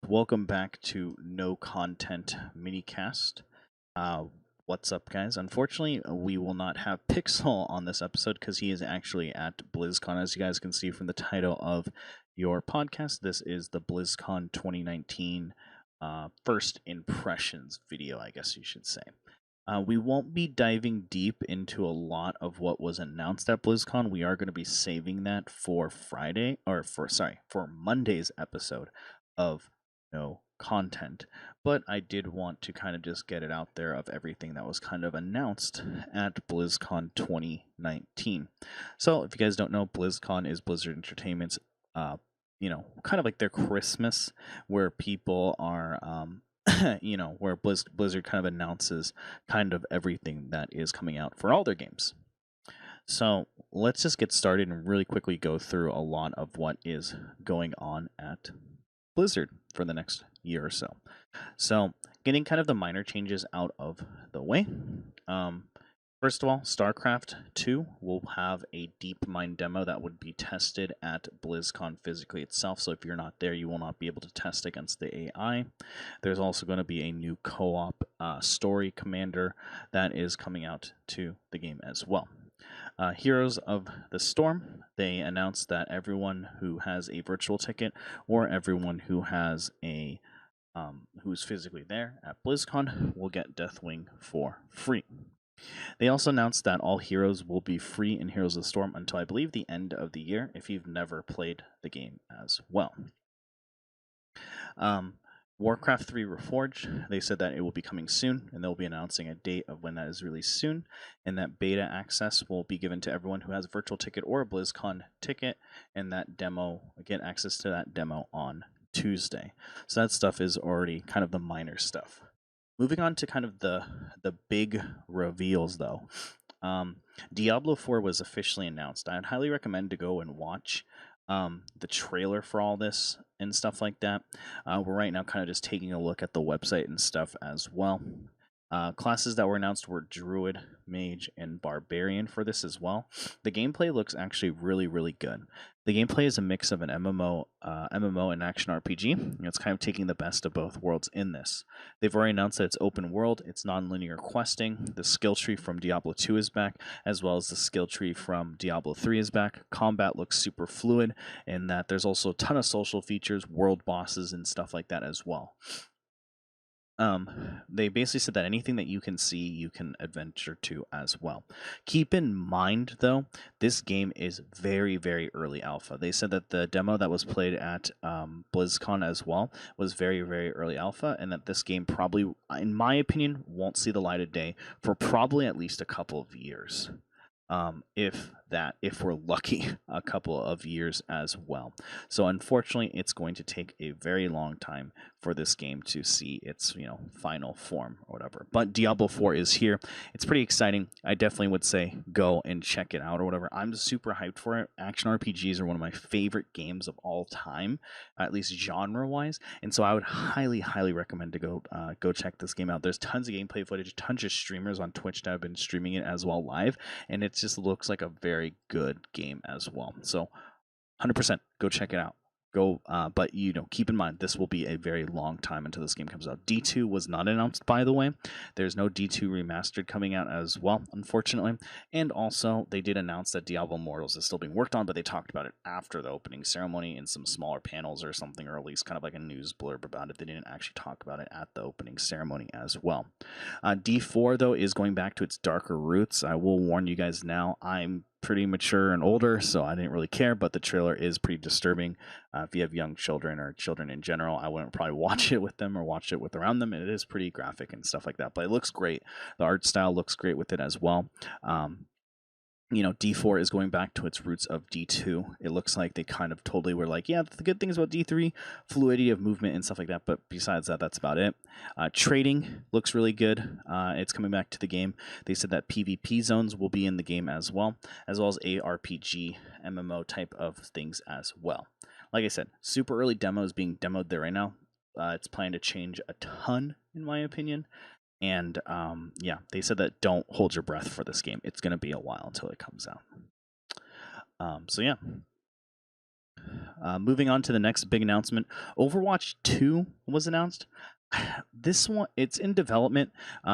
welcome back to No Content Minicast. Uh, what's up, guys? Unfortunately, we will not have Pixel on this episode because he is actually at BlizzCon. As you guys can see from the title of your podcast, this is the BlizzCon 2019 first impressions video, I guess you should say. We won't be diving deep into a lot of what was announced at BlizzCon. We are going to be saving that for for Monday's episode of No Content. But I did want to kind of just get it out there of everything that was kind of announced at BlizzCon 2019. So if you guys don't know, BlizzCon is Blizzard Entertainment's, kind of like their Christmas, where people are where Blizzard kind of announces kind of everything that is coming out for all their games. So let's just get started and really quickly go through a lot of what is going on at Blizzard for the next year or so. So getting kind of the minor changes out of the way. First of all, StarCraft 2 will have a DeepMind demo that would be tested at BlizzCon physically itself. So if you're not there, you will not be able to test against the AI. There's also going to be a new co-op story commander that is coming out to the game as well. Heroes of the Storm, they announced that everyone who has a virtual ticket or everyone who has a who's physically there at BlizzCon will get Deathwing for free. They also announced that all heroes will be free in Heroes of the Storm until I believe the end of the year if you've never played the game as well. Warcraft 3 Reforged, they said that it will be coming soon, and they'll be announcing a date of when that is released soon, and that beta access will be given to everyone who has a virtual ticket or a BlizzCon ticket, and that demo, get access to that demo on Tuesday. So that stuff is already kind of the minor stuff. Moving on to kind of the big reveals, though. Diablo 4 was officially announced. I'd highly recommend to go and watch the trailer for all this and stuff like that. We're right now kind of just taking a look at the website and stuff as well. Classes that were announced were Druid, Mage, and Barbarian for this as well. The gameplay looks actually really, really good. The gameplay is a mix of an MMO and action RPG. It's kind of taking the best of both worlds in this. They've already announced that it's open world, it's non-linear questing, the skill tree from Diablo 2 is back, as well as the skill tree from Diablo 3 is back. Combat looks super fluid, and that there's also a ton of social features, world bosses, and stuff like that as well. They basically said that anything that you can see, you can adventure to as well. Keep in mind, though, this game is very, very early alpha. They said that the demo that was played at BlizzCon as well was very, very early alpha, and that this game probably, in my opinion, won't see the light of day for probably at least a couple of years. If we're lucky, a couple of years as well. So unfortunately, it's going to take a very long time for this game to see its final form or whatever. But Diablo 4 is here. It's pretty exciting. I definitely would say go and check it out or whatever. I'm super hyped for it. Action RPGs are one of my favorite games of all time, at least genre-wise. And so I would highly, highly recommend to go check this game out. There's tons of gameplay footage, tons of streamers on Twitch that have been streaming it as well live, and it just looks like a very good game as well. So 100% go check it out. But keep in mind this will be a very long time until this game comes out. D2 was not announced, by the way. There's no D2 remastered coming out as well, unfortunately. And also they did announce that Diablo Immortals is still being worked on, but they talked about it after the opening ceremony in some smaller panels or something, or at least kind of like a news blurb about it. They didn't actually talk about it at the opening ceremony as well. D4 though is going back to its darker roots. I will warn you guys now, I'm pretty mature and older, so I didn't really care, but the trailer is pretty disturbing. If you have young children or children in general, I wouldn't probably watch it with them or watch it with around them. And it is pretty graphic and stuff like that, but it looks great. The art style looks great with it as well. D4 is going back to its roots of D2. It looks like they kind of totally were like, yeah, the good things about D3, fluidity of movement and stuff like that, but besides that, that's about it. Trading looks really good. It's coming back to the game. They said that PvP zones will be in the game as well as ARPG, MMO type of things as well. Like I said, super early demos being demoed there right now. It's planned to change a ton, in my opinion. And they said that don't hold your breath for this game. It's going to be a while until it comes out. Moving on to the next big announcement, Overwatch 2 was announced. This one, it's in development.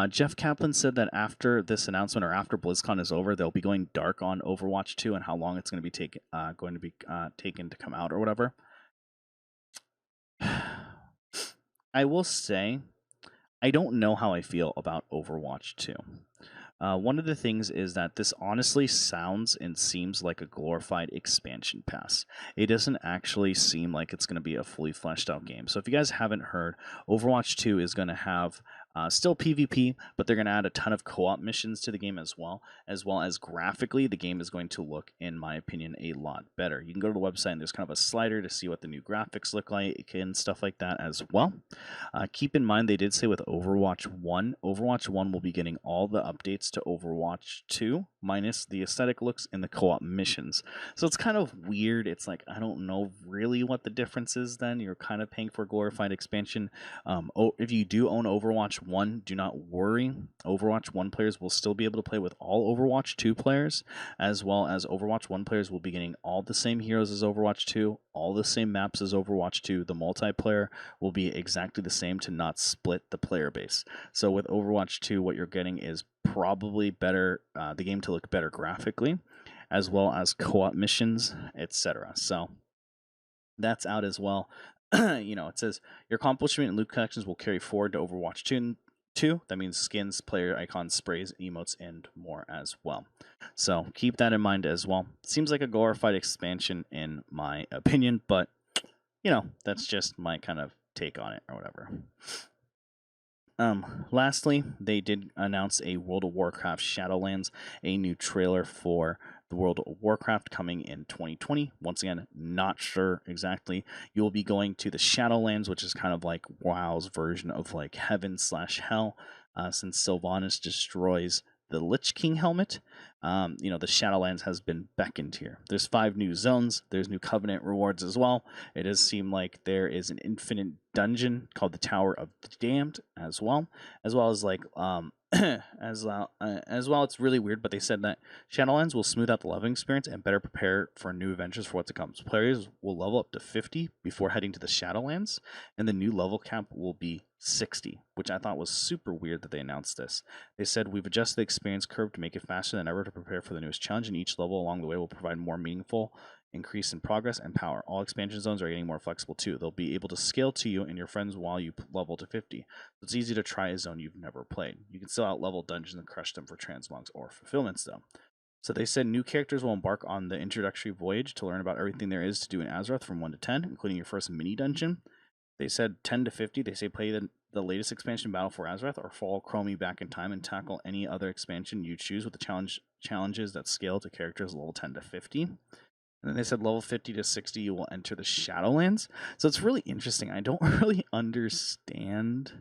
Jeff Kaplan said that after this announcement or after BlizzCon is over, they'll be going dark on Overwatch 2 and how long it's going to be taken to come out or whatever. I will say, I don't know how I feel about Overwatch 2. One of the things is that this honestly sounds and seems like a glorified expansion pass. It doesn't actually seem like it's going to be a fully fleshed out game. So if you guys haven't heard, Overwatch 2 is going to have still PvP, but they're going to add a ton of co-op missions to the game as well as graphically, the game is going to look, in my opinion, a lot better. You can go to the website and there's kind of a slider to see what the new graphics look like and stuff like that as well. Keep in mind, they did say with Overwatch 1 will be getting all the updates to Overwatch 2, minus the aesthetic looks and the co-op missions. So it's kind of weird. It's like, I don't know really what the difference is then. You're kind of paying for a glorified expansion. If you do own Overwatch 1, do not worry. Overwatch 1 players will still be able to play with all Overwatch 2 players, as well as Overwatch 1 players will be getting all the same heroes as Overwatch 2, all the same maps as Overwatch 2. The multiplayer will be exactly the same to not split the player base. So with Overwatch 2, what you're getting is probably better, the game to look better graphically, as well as co-op missions, etc. So that's out as well. It says your accomplishment and loot collections will carry forward to Overwatch 2. That means skins, player icons, sprays, emotes, and more as well. So keep that in mind as well. Seems like a glorified expansion in my opinion, but that's just my kind of take on it or whatever. Lastly, they did announce a World of Warcraft Shadowlands, a new trailer for the World of Warcraft coming in 2020. Once again, not sure exactly. You will be going to the Shadowlands, which is kind of like WoW's version of like heaven/hell, since Sylvanas destroys the Lich King helmet. The Shadowlands has been beckoned here. There's 5 new zones. There's new Covenant rewards as well. It does seem like there is an infinite dungeon called the Tower of the Damned as well as like as well. It's really weird, but they said that Shadowlands will smooth out the leveling experience and better prepare for new adventures for what to come. Players will level up to 50 before heading to the Shadowlands, and the new level cap will be 60, which I thought was super weird that they announced this. They said, we've adjusted the experience curve to make it faster than ever to prepare for the newest challenge, and each level along the way will provide more meaningful increase in progress and power. All expansion zones are getting more flexible too. They'll be able to scale to you and your friends while you level to 50. So it's easy to try a zone you've never played. You can still out-level dungeons and crush them for transmogs or fulfillments though. So they said new characters will embark on the introductory voyage to learn about everything there is to do in Azeroth from 1 to 10, including your first mini dungeon. They said 10 to 50. They say play the latest expansion Battle for Azeroth or follow Chromie back in time and tackle any other expansion you choose with the challenges that scale to characters level 10 to 50. And then they said level 50 to 60 you will enter the Shadowlands. So it's really interesting. I don't really understand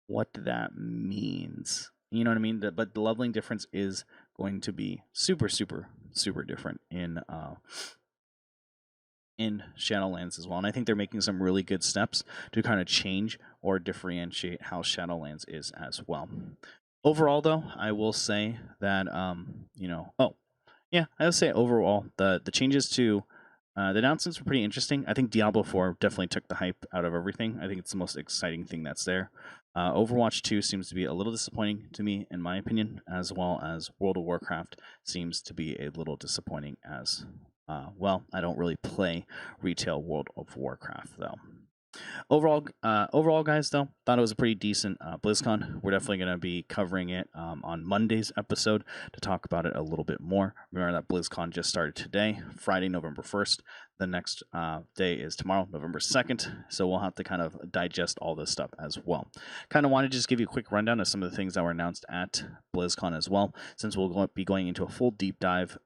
what that means. You know what I mean? But the leveling difference is going to be super, super, super different in Shadowlands as well. And I think they're making some really good steps to kind of change or differentiate how Shadowlands is as well. Overall, though, I will say that, I would say overall, the changes to the announcements were pretty interesting. I think Diablo 4 definitely took the hype out of everything. I think it's the most exciting thing that's there. Overwatch 2 seems to be a little disappointing to me, in my opinion, as well as World of Warcraft seems to be a little disappointing as well. I don't really play retail World of Warcraft, though. Overall, guys, though, thought it was a pretty decent BlizzCon. We're definitely going to be covering it on Monday's episode to talk about it a little bit more. Remember that BlizzCon just started today, Friday, November 1st. The next day is tomorrow, November 2nd. So we'll have to kind of digest all this stuff as well. Kind of wanted to just give you a quick rundown of some of the things that were announced at BlizzCon as well, since we'll be going into a full deep dive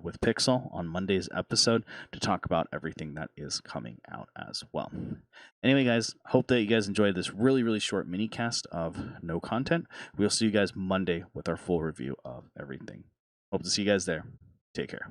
with Pixel on Monday's episode to talk about everything that is coming out as well. Anyway, guys, hope that you guys enjoyed this really, really short mini cast of no content. We'll see you guys Monday with our full review of everything. Hope to see you guys there. Take care.